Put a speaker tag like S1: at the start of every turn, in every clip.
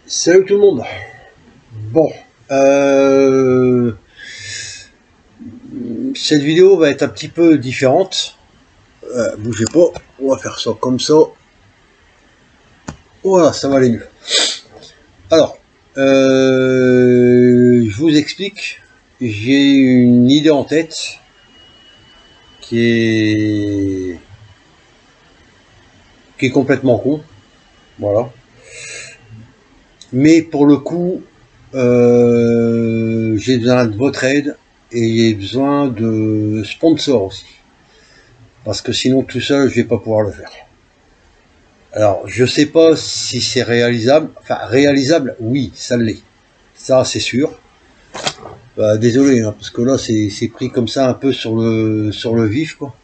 S1: Salut tout le monde. Bon, cette vidéo va être un petit peu différente. Bougez pas, on va faire ça comme ça. Voilà, ça va aller mieux. Alors, je vous explique. J'ai une idée en tête qui est complètement con. Voilà. Mais pour le coup, j'ai besoin de votre aide et j'ai besoin de sponsors aussi. Parce que sinon tout seul je vais pas pouvoir le faire. Alors je sais pas si c'est réalisable, enfin réalisable, oui, ça l'est. Ça c'est sûr. Désolé, hein, parce que là c'est pris comme ça un peu sur le vif, quoi.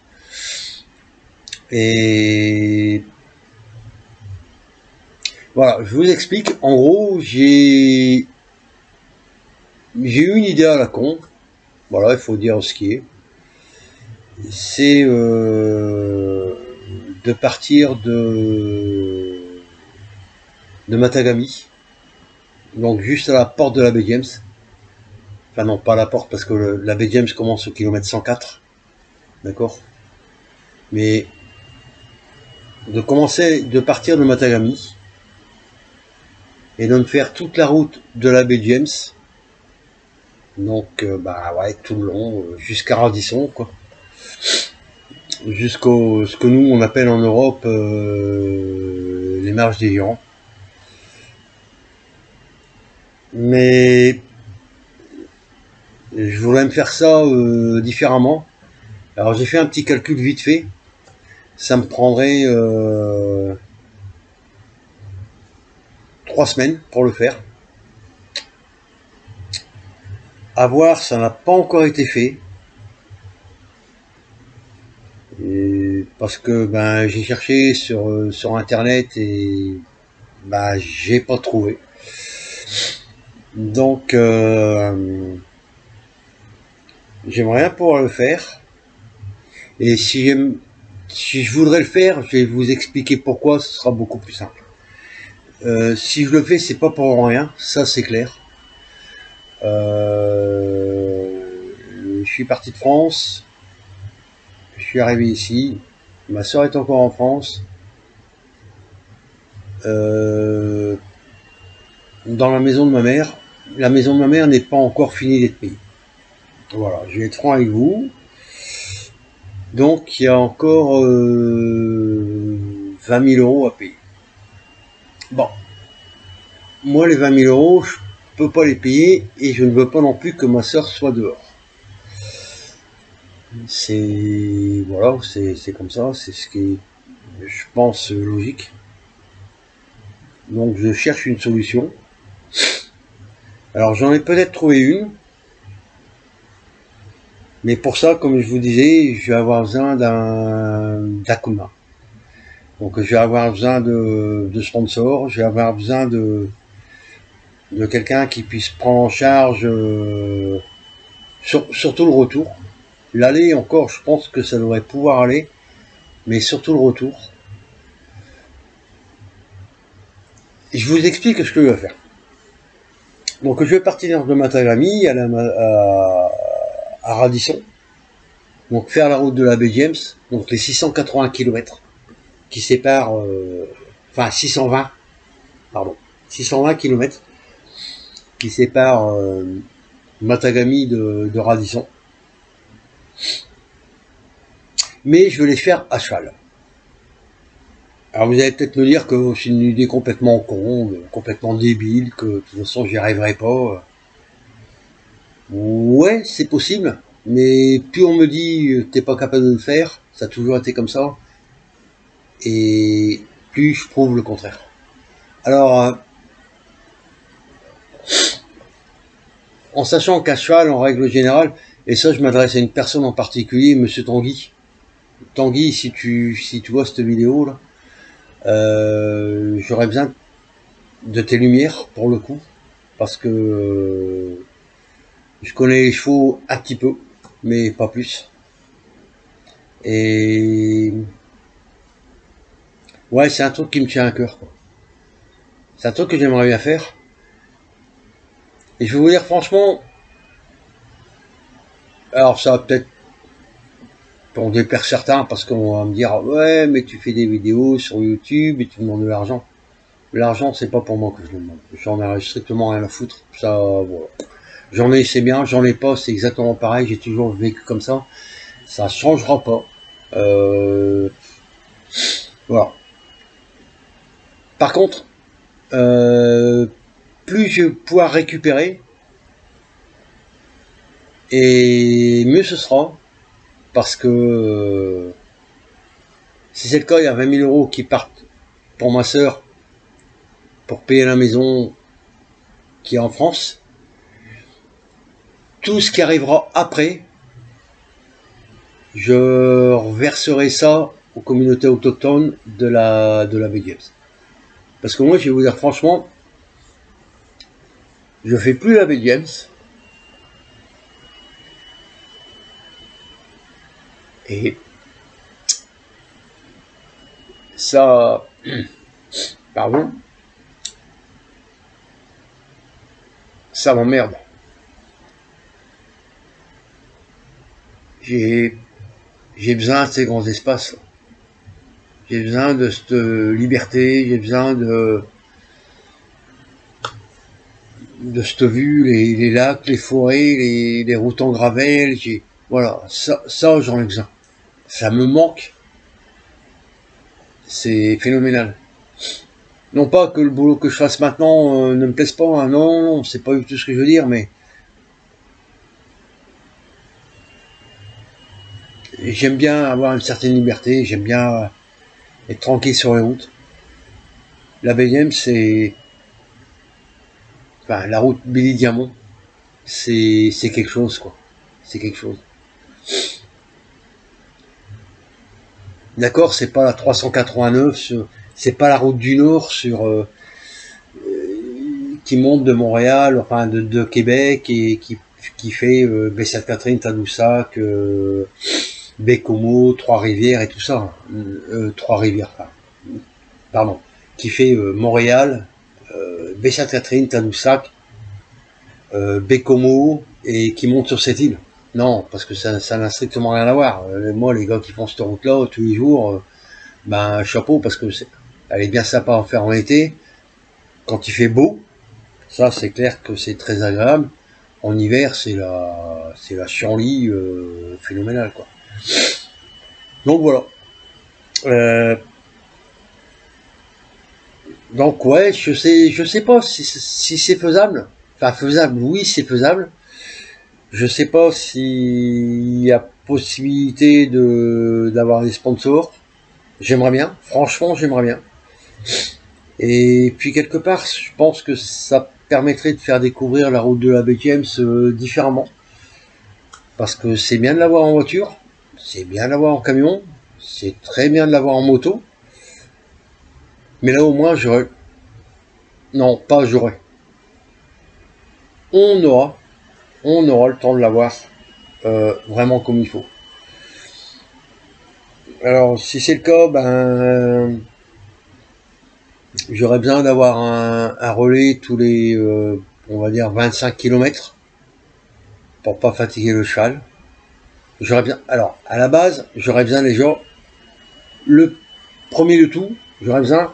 S1: Et voilà, je vous explique. En gros, j'ai eu une idée à la con. Voilà, il faut dire ce qui est. C'est de partir de Matagami, donc juste à la porte de la baie James. Enfin non, pas à la porte, parce que la baie James commence au kilomètre 104, d'accord. Mais de partir de Matagami et de me faire toute la route de la baie James, donc ouais, tout le long, jusqu'à Radisson, quoi. Jusqu'au ce que nous on appelle en Europe les marges des Géants. Mais je voudrais me faire ça différemment. Alors j'ai fait un petit calcul vite fait. Ça me prendrait 3 semaines pour le faire. À voir, ça n'a pas encore été fait. Et parce que j'ai cherché sur internet et j'ai pas trouvé. Donc j'aimerais bien pouvoir le faire. Et si je voudrais le faire, je vais vous expliquer pourquoi, ce sera beaucoup plus simple. Si je le fais, c'est pas pour rien, ça c'est clair. Je suis parti de France, je suis arrivé ici, ma soeur est encore en France. Dans la maison de ma mère n'est pas encore finie d'être payée. Voilà, je vais être franc avec vous. Donc il y a encore 20 000 euros à payer. Bon, moi les 20 000 euros, je peux pas les payer et je ne veux pas non plus que ma soeur soit dehors. C'est voilà, c'est comme ça, c'est ce qui est, je pense, logique. Donc je cherche une solution. Alors j'en ai peut-être trouvé une, mais pour ça, comme je vous disais, je vais avoir besoin d'un coup de main. Donc je vais avoir besoin de sponsors, je vais avoir besoin de quelqu'un qui puisse prendre en charge surtout le retour. L'aller encore, je pense que ça devrait pouvoir aller, mais surtout le retour. Et je vous explique ce que je vais faire. Donc je vais partir de Matagami à Radisson, donc faire la route de la baie James, donc les 680 km qui séparent, enfin 620 km qui séparent Matagami de Radisson. Mais je vais les faire à cheval. Alors vous allez peut-être me dire que c'est une idée complètement con, complètement débile, que de toute façon j'y arriverai pas. Ouais, c'est possible, mais plus on me dit t'es pas capable de le faire, ça a toujours été comme ça, et plus je prouve le contraire. Alors, en sachant qu'à cheval, en règle générale, et ça je m'adresse à une personne en particulier, monsieur Tanguy. Tanguy, si tu vois cette vidéo là, j'aurais besoin de tes lumières pour le coup, parce que je connais les chevaux un petit peu, mais pas plus. Et ouais, c'est un truc qui me tient à cœur, quoi. C'est un truc que j'aimerais bien faire. Et je vais vous dire franchement, alors ça va peut-être pour déplaire certains, parce qu'on va me dire ouais mais tu fais des vidéos sur YouTube et tu demandes de l'argent. L'argent c'est pas pour moi que je le demande. J'en ai strictement rien à foutre. Ça voilà. J'en ai c'est bien, j'en ai pas, c'est exactement pareil, j'ai toujours vécu comme ça. Ça changera pas. Voilà. Par contre, plus je vais pouvoir récupérer, et mieux ce sera, parce que si c'est le cas, il y a 20 000 euros qui partent pour ma soeur, pour payer la maison qui est en France. Tout ce qui arrivera après, je reverserai ça aux communautés autochtones de la baie James. Parce que moi, je vais vous dire franchement, je fais plus la baie James. Et ça, pardon, ça m'emmerde. J'ai besoin de ces grands espaces. J'ai besoin de cette liberté, j'ai besoin de cette vue, les lacs, les forêts, les routes en gravel. Voilà, ça j'en ai besoin. Ça me manque. C'est phénoménal. Non pas que le boulot que je fasse maintenant ne me plaise pas, hein, non, c'est pas du tout ce que je veux dire, mais j'aime bien avoir une certaine liberté, j'aime bien être tranquille sur les routes. La BM, c'est... Enfin, la route Billy-Diamont, c'est quelque chose, quoi. C'est quelque chose. D'accord, c'est pas la 389, c'est pas la route du Nord qui monte de Montréal, enfin de Québec, et qui fait Baie-Sainte-Catherine, Tadoussac, Bécomo, Trois-Rivières et tout ça. Trois-Rivières, pardon. Qui fait Montréal, Baie-Sainte-Catherine, Tadoussac, Bécomo, et qui monte sur cette île. Non, parce que ça n'a strictement rien à voir. Moi, les gars qui font cette route-là tous les jours, ben chapeau, parce que elle est bien sympa à faire en été. Quand il fait beau, ça c'est clair que c'est très agréable. En hiver, c'est la chienlit phénoménale, quoi. Donc voilà. Donc ouais, je sais pas si c'est faisable. Enfin faisable, oui c'est faisable. Je sais pas s'il y a possibilité d'avoir des sponsors. J'aimerais bien, franchement j'aimerais bien. Et puis quelque part, je pense que ça permettrait de faire découvrir la route de la baie James différemment. Parce que c'est bien de l'avoir en voiture, c'est bien de l'avoir en camion, c'est très bien de l'avoir en moto. Mais là au moins j'aurais... Non, pas j'aurais. On aura le temps de l'avoir vraiment comme il faut. Alors si c'est le cas, ben j'aurais besoin d'avoir un relais tous les on va dire 25 km pour pas fatiguer le cheval. J'aurais bien, alors à la base j'aurais besoin déjà, le premier de tout, j'aurais besoin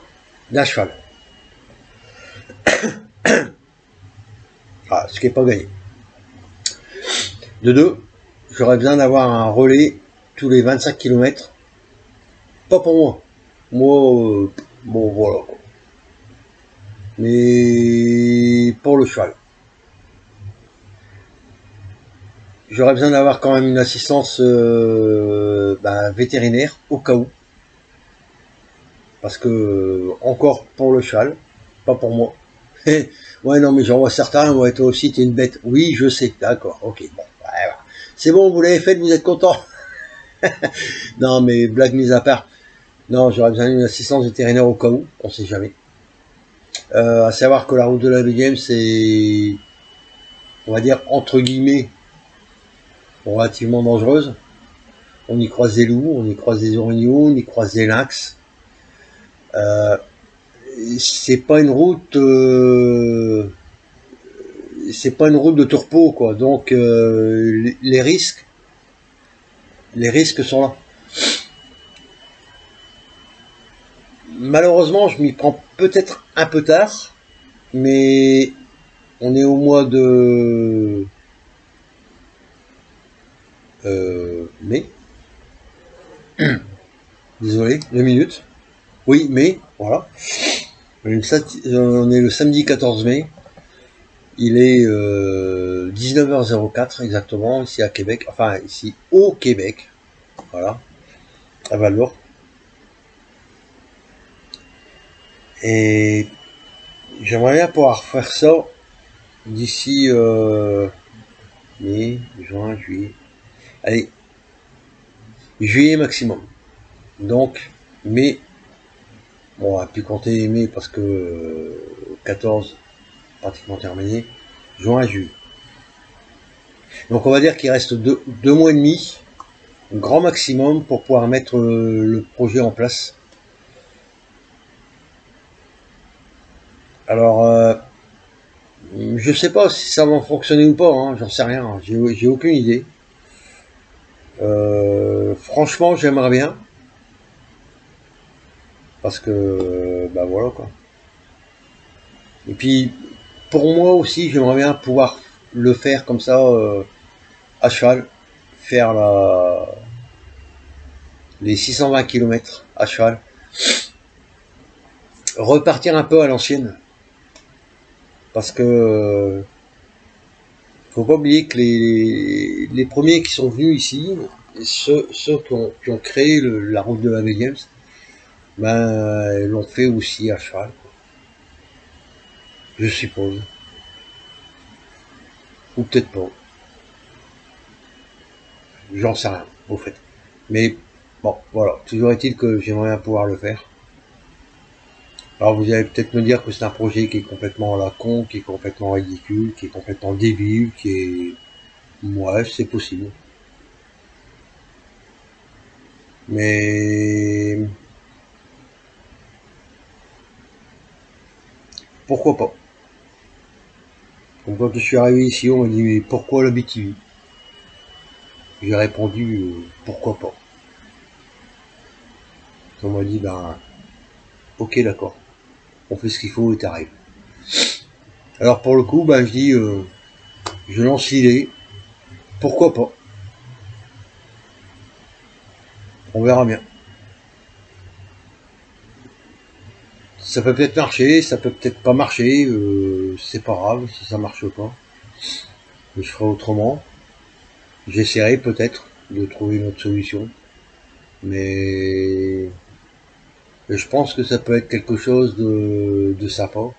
S1: d'un cheval. Ah, ce qui n'est pas gagné. De deux, j'aurais besoin d'avoir un relais tous les 25 km. Pas pour moi. Moi, bon voilà. Mais pour le cheval. J'aurais besoin d'avoir quand même une assistance vétérinaire au cas où. Parce que, encore pour le cheval, pas pour moi. Ouais, non, mais j'en vois certains, ouais, toi aussi, t'es une bête. Oui, je sais, d'accord, ok, bon, ouais, c'est bon, vous l'avez fait, vous êtes content. Non, mais blague mise à part, non, j'aurais besoin d'une assistance vétérinaire au cas où, on sait jamais. À savoir que la route de la BGM, c'est, on va dire, entre guillemets, relativement dangereuse. On y croise des loups, on y croise des orignaux, on y croise des lynx. c'est pas une route, c'est pas une route de tourpeau, quoi. Donc les risques sont là. Malheureusement, je m'y prends peut-être un peu tard, mais on est au mois de mai. Désolé, 2 minutes. Oui, mai, voilà. On est le samedi 14 mai. Il est 19h04 exactement, ici à Québec. Enfin, ici au Québec. Voilà, à Val-d'Or. Et j'aimerais bien pouvoir faire ça d'ici mai, juin, juillet. Allez, juillet maximum. Donc, mai, bon, on va plus compter mai parce que 14, pratiquement terminé. Juin, juillet. Donc on va dire qu'il reste 2 mois et demi, grand maximum, pour pouvoir mettre le projet en place. Alors, je sais pas si ça va fonctionner ou pas, hein, j'en sais rien, j'ai aucune idée. Franchement, j'aimerais bien, parce que, bah voilà quoi. Et puis, pour moi aussi, j'aimerais bien pouvoir le faire comme ça, à cheval, faire les 620 km à cheval, repartir un peu à l'ancienne, parce que faut pas oublier que les premiers qui sont venus ici, ceux qui ont créé la route de la Williams, ben, l'ont fait aussi à cheval, je suppose. Ou peut-être pas. J'en sais rien, au fait. Mais bon, voilà. Toujours est-il que j'aimerais bien pouvoir le faire. Alors vous allez peut-être me dire que c'est un projet qui est complètement à la con, qui est complètement ridicule, qui est complètement débile, qui est... Ouais, c'est possible. Mais pourquoi pas? Donc quand je suis arrivé ici, on m'a dit mais pourquoi la BTV? J'ai répondu pourquoi pas. On m'a dit ben ok d'accord, on fait ce qu'il faut et t'arrives. Alors pour le coup, ben je dis je lance l'idée, pourquoi pas? On verra bien. Ça peut peut-être marcher, ça peut peut-être pas marcher, c'est pas grave si ça marche pas. Je ferai autrement. J'essaierai peut-être de trouver une autre solution. Mais je pense que ça peut être quelque chose de sympa.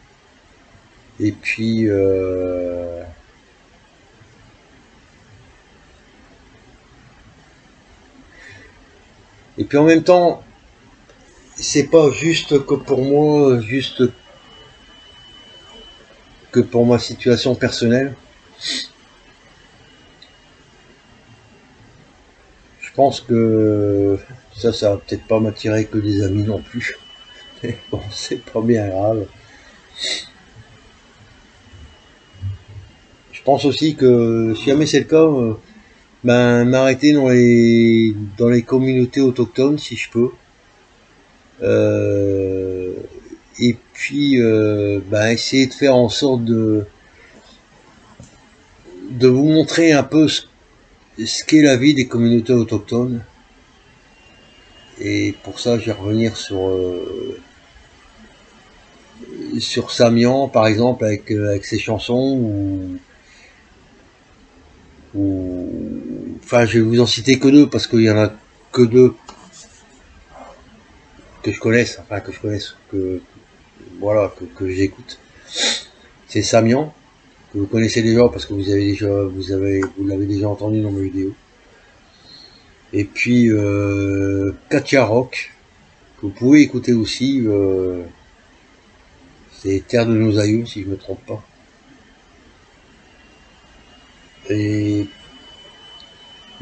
S1: Et puis en même temps, c'est pas juste que pour moi, juste que pour ma situation personnelle. Je pense que ça va peut-être pas m'attirer que des amis non plus. Mais bon, c'est pas bien grave. Je pense aussi que si jamais c'est le cas, ben m'arrêter dans les communautés autochtones si je peux. Euh, et puis ben essayer de faire en sorte de vous montrer un peu ce qu'est la vie des communautés autochtones. Et pour ça, je vais revenir sur Samian, par exemple, avec ses chansons, enfin, je vais vous en citer que deux, parce qu'il y en a que deux que je connaisse, enfin, voilà, que j'écoute. C'est Samian, que vous connaissez déjà, parce que vous l'avez déjà entendu dans mes vidéos. Et puis, Katia Rock, que vous pouvez écouter aussi, c'est Terre de nos aïeux, si je me trompe pas. Et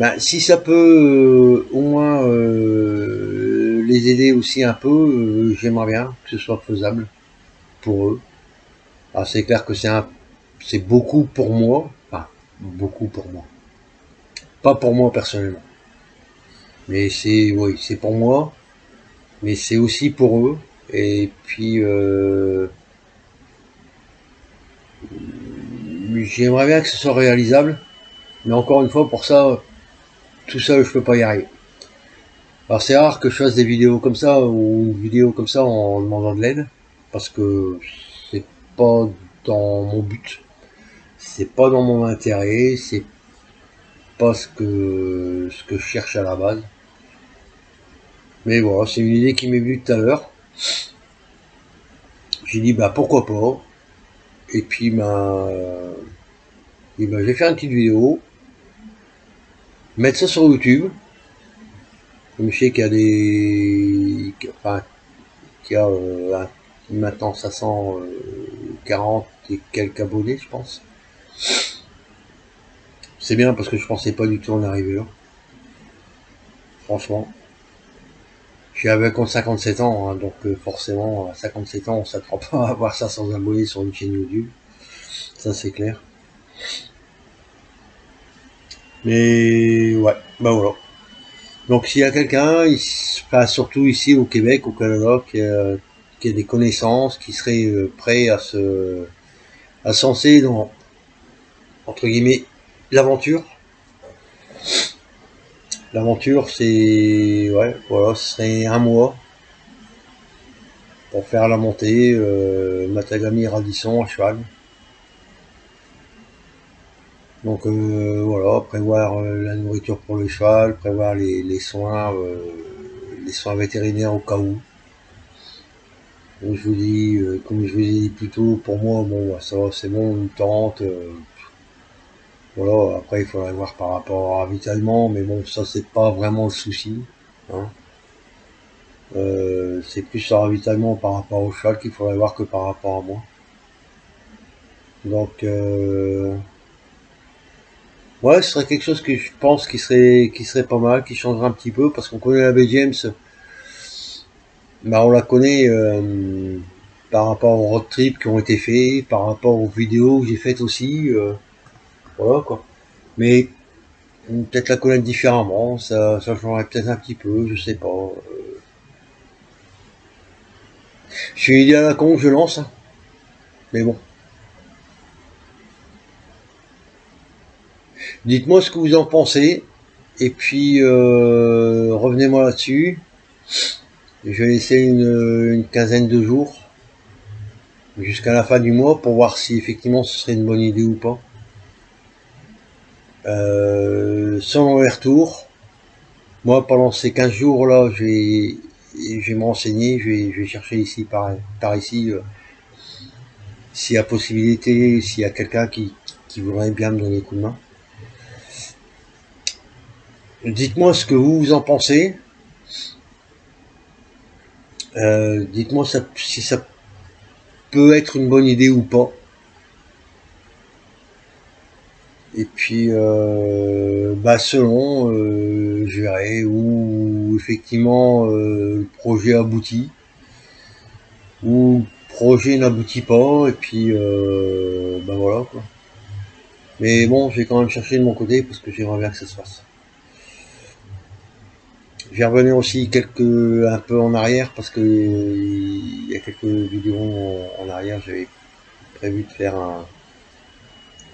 S1: ben, si ça peut au moins les aider aussi un peu, j'aimerais bien que ce soit faisable. pour eux. Alors c'est clair que c'est beaucoup pour moi, enfin beaucoup pour moi, pas pour moi personnellement, mais c'est oui, c'est pour moi, mais c'est aussi pour eux. Et puis j'aimerais bien que ce soit réalisable, mais encore une fois, pour ça, tout seul je peux pas y arriver. Alors c'est rare que je fasse des vidéos comme ça, ou une vidéo comme ça en demandant de l'aide, parce que c'est pas dans mon but, c'est pas dans mon intérêt, c'est pas ce que je cherche à la base. Mais voilà, c'est une idée qui m'est venue tout à l'heure. J'ai dit bah pourquoi pas. Et puis je vais faire une petite vidéo, mettre ça sur YouTube. Comme je sais qu'il y a enfin, qu'il y a maintenant 540 et quelques abonnés, je pense. C'est bien parce que je pensais pas du tout en arriver là. Franchement. J'avais quand 57 ans, hein, donc forcément, à 57 ans, on s'attend pas à avoir 500 abonnés sur une chaîne YouTube. Ça, c'est clair. Mais ouais, bah voilà. Donc s'il y a quelqu'un, enfin, surtout ici au Québec, au Canada, qui a des connaissances, qui serait prêt à se lancer dans, entre guillemets, l'aventure. L'aventure, c'est, ouais, voilà, ce serait un mois pour faire la montée, Matagami Radisson à cheval. Donc voilà, prévoir la nourriture pour le cheval, prévoir les soins vétérinaires au cas où. Donc, comme je vous ai dit plus tôt, pour moi, bon, ça va, c'est bon, une tente. Voilà, après il faudrait voir par rapport au ravitaillement, mais bon, ça c'est pas vraiment le souci. Hein. C'est plus le ravitaillement par rapport au cheval qu'il faudrait voir que par rapport à moi. Donc ouais, ce serait quelque chose que je pense qui serait pas mal, qui changerait un petit peu, parce qu'on connaît la baie James, bah on la connaît par rapport aux road trips qui ont été faits, par rapport aux vidéos que j'ai faites aussi, voilà quoi. Mais peut-être la connaître différemment, ça changerait peut-être un petit peu, je sais pas. Je suis une idée à la con, je lance, hein. Mais bon. Dites-moi ce que vous en pensez, et puis revenez-moi là-dessus. Je vais laisser une quinzaine de jours jusqu'à la fin du mois pour voir si effectivement ce serait une bonne idée ou pas. Selon les retours, moi pendant ces 15 jours là, je vais me renseigner, je vais chercher ici par ici s'il y a possibilité, s'il y a quelqu'un qui voudrait bien me donner un coup de main. Dites-moi ce que vous en pensez. Dites-moi si ça peut être une bonne idée ou pas. Et puis bah selon, je verrai où effectivement le projet aboutit, ou le projet n'aboutit pas, et puis bah voilà quoi. Mais bon, je vais quand même chercher de mon côté parce que j'aimerais bien que ça se fasse. Je vais revenir aussi un peu en arrière parce que il y a quelques vidéos en arrière, j'avais prévu de faire un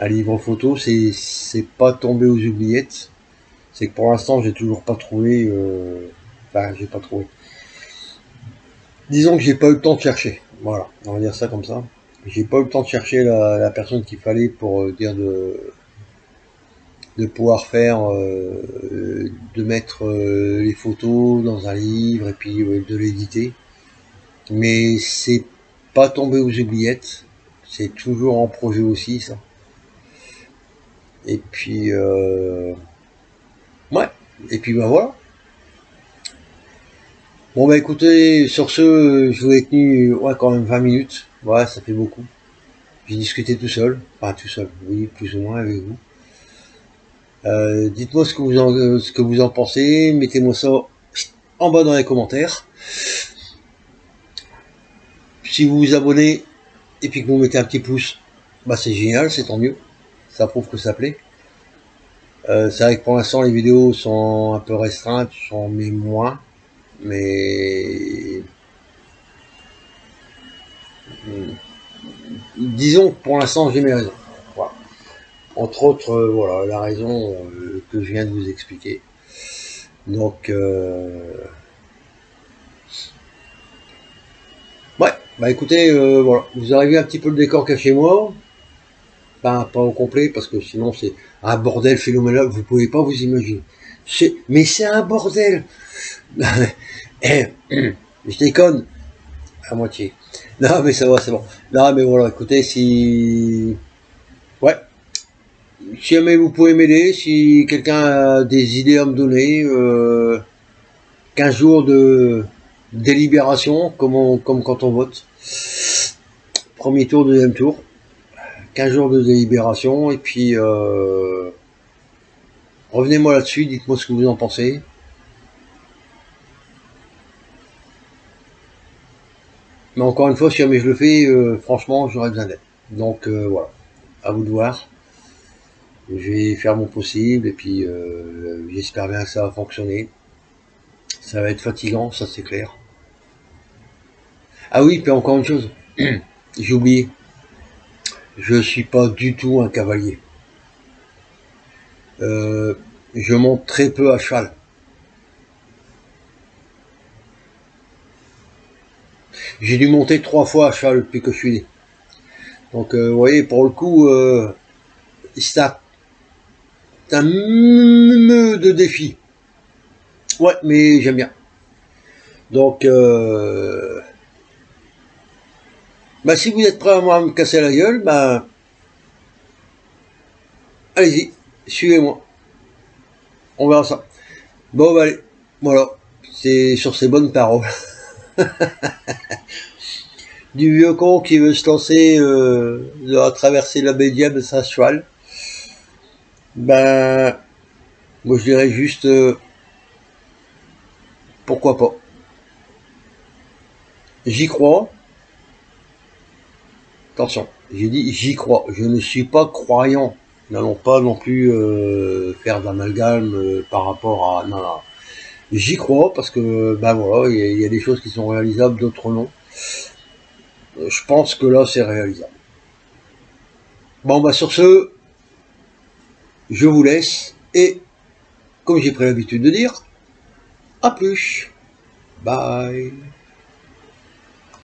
S1: livre photo, c'est pas tombé aux oubliettes. C'est que pour l'instant j'ai toujours pas trouvé, enfin j'ai pas trouvé. Disons que j'ai pas eu le temps de chercher. Voilà, on va dire ça comme ça. J'ai pas eu le temps de chercher la personne qu'il fallait pour dire de pouvoir faire, de mettre les photos dans un livre et puis de l'éditer. Mais c'est pas tombé aux oubliettes. C'est toujours en projet aussi ça. Et puis ouais. Et puis ben voilà. Bon bah écoutez, sur ce, je vous ai tenu ouais, quand même 20 minutes. Ouais, ça fait beaucoup. J'ai discuté tout seul. Enfin tout seul, oui, plus ou moins avec vous. Dites-moi ce que vous en pensez. Mettez-moi ça en bas dans les commentaires. Si vous vous abonnez, et puis que vous mettez un petit pouce, bah c'est génial, c'est tant mieux. Ça prouve que ça plaît. C'est vrai que pour l'instant les vidéos sont un peu restreintes, j'en mets moins, mais disons que pour l'instant j'ai mes raisons. Voilà. Entre autres, voilà, la raison que je viens de vous expliquer. Donc, ouais, bah écoutez, voilà, vous avez vu un petit peu le décor qu'il y a chez moi. Pas au complet, parce que sinon c'est un bordel phénoménal, vous pouvez pas vous imaginer. Mais c'est un bordel. Eh, je déconne à moitié. Non mais ça va, c'est bon. Non mais voilà, écoutez, si... Ouais, si jamais vous pouvez m'aider, si quelqu'un a des idées à me donner, 15 jours de délibération, comme quand on vote. Premier tour, deuxième tour. 15 jours de délibération, et puis revenez-moi là-dessus, dites-moi ce que vous en pensez. Mais encore une fois, si jamais je le fais, franchement, j'aurais besoin d'aide. Donc voilà, à vous de voir. Je vais faire mon possible, et puis j'espère bien que ça va fonctionner. Ça va être fatigant, ça c'est clair. Ah oui, puis encore une chose, j'ai oublié. Je suis pas du tout un cavalier. Je monte très peu à cheval. J'ai dû monter 3 fois à cheval depuis que je suis né. Donc vous voyez, pour le coup, c'est un de défi. Ouais, mais j'aime bien. Donc, bah, si vous êtes prêt à me casser la gueule, bah, allez-y, suivez-moi. On verra ça. Bon, bah, allez, voilà. C'est sur ces bonnes paroles. Du vieux con qui veut se lancer à traverser la baie de sa cheval. Ben, moi je dirais juste pourquoi pas. J'y crois. Attention, j'ai dit j'y crois. Je ne suis pas croyant. N'allons pas non plus faire d'amalgame par rapport à... Non, non. J'y crois parce que, ben voilà, il y a des choses qui sont réalisables, d'autres non. Je pense que là, c'est réalisable. Bon, bah sur ce, je vous laisse. Et, comme j'ai pris l'habitude de dire, à plus. Bye.